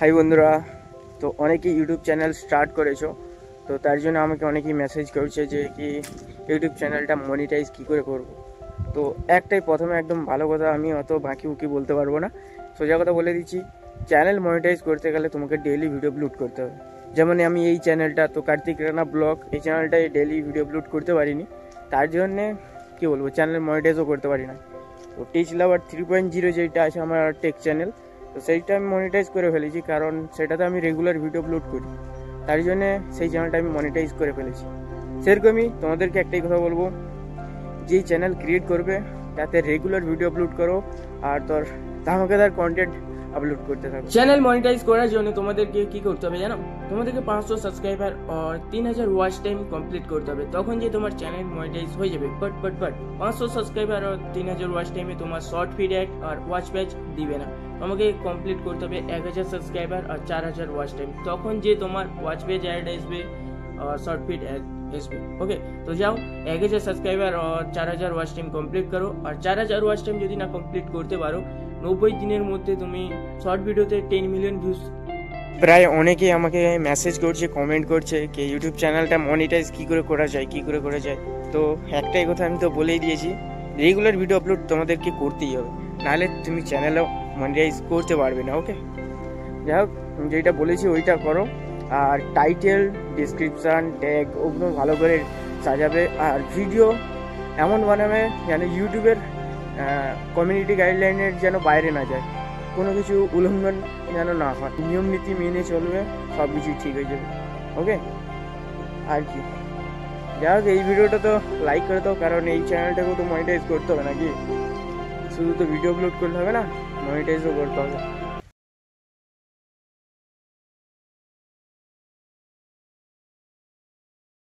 High বন্ধুরা, তো অনেকেই ইউটিউব চ্যানেল স্টার্ট করেছো, তো তার জন্য আমাকে অনেকেই মেসেজ করছে যে কি ইউটিউব চ্যানেলটা মনিটাইজ কী করে করব। তো একটাই প্রথমে একদম ভালো কথা, আমি অত বাঁকি উকি বলতে পারবো না, সোজা কথা বলে দিচ্ছি। চ্যানেল মনিটাইজ করতে গেলে তোমাকে ডেইলি ভিডিও আপলোড করতে হবে। যেমন আমি এই চ্যানেলটা, তো কার্তিক রানা ব্লগ, এই চ্যানেলটায় ডেইলি ভিডিও আপলোড করতে পারিনি, তার জন্যে কী বলবো, চ্যানেল মনিটাইজও করতে পারি না। তো টেক লাভার 3.0 যেটা আছে আমার টেক চ্যানেল, তো সেইটা আমি মনিটাইজ করে ফেলেছি, কারণ সেটাতে আমি রেগুলার ভিডিও আপলোড করি, তার জন্যে সেই চ্যানেলটা আমি মনিটাইজ করে ফেলেছি। সেরকমই তোমাদেরকে একটাই কথা বলবো, যেই চ্যানেল ক্রিয়েট করবে তাতে রেগুলার ভিডিও আপলোড করো আর তোর ধামাকাদার কন্টেন্ট আপলোড করতে থাকো। চ্যানেল মনিটাইজ করার জন্য তোমাদেরকে কি করতে হবে জানো? তোমাদেরকে 500 সাবস্ক্রাইবার আর 3000 ওয়াচ টাইম কমপ্লিট করতে হবে, তখন যে তোমার চ্যানেল মনিটাইজ হয়ে যাবে। বাট 500 সাবস্ক্রাইবার আর 3000 ওয়াচ টাইমে তোমার শর্ট ফিড অ্যাড আর ওয়াচ প্যাচ দিবে না। তোমাকে কমপ্লিট করতে হবে 1000 সাবস্ক্রাইবার আর 4000 ওয়াচ টাইম, তখন যে তোমার ওয়াচ পেজ অ্যাড আসবে और शॉर्ट फीड एसबी। ओके, तो जाओ 1000 সাবস্ক্রাইবার আর 4000 ওয়াচ টাইম কমপ্লিট করো। আর 4000 ওয়াচ টাইম যদি না কমপ্লিট করতে পারো, 90 দিনের মধ্যে তুমি শর্ট ভিডিওতে 10 মিলিয়ন ভিউজ। প্রায় অনেকেই আমাকে মেসেজ করছে, কমেন্ট করছে কি ইউটিউব চ্যানেলটা মনিটাইজ কী করে করা যায়। তো একটাই কথা আমি তো বলেই দিয়েছি, রেগুলার ভিডিও আপলোড তোমাদেরকে করতেই হবে, নাহলে তুমি চ্যানেলও মনিটাইজ করতে পারবে না। ওকে, যাই হোক, যেটা বলেছি ওইটা করো। আর টাইটেল, ডিসক্রিপশান, ট্যাগ ওগুলো ভালো করে সাজাবে, আর ভিডিও এমন বানাবে যেন ইউটিউবের কমিউনিটি গাইডলাইনের যেন বাইরে না যায়, কোনো কিছু উল্লঙ্ঘন যেন না হয়, নিয়ম নীতি মেনে চলবে, সব কিছুই ঠিক হয়ে যাবে। ওকে, আর কি, যাই হোক, এই ভিডিওটা তো লাইক করে দাও, কারণ এই চ্যানেলটাকেও তো মনিটাইজ করতে হবে নাকি, শুধু তো ভিডিও আপলোড করলে হবে না, মনিটাইজও করতে হবে।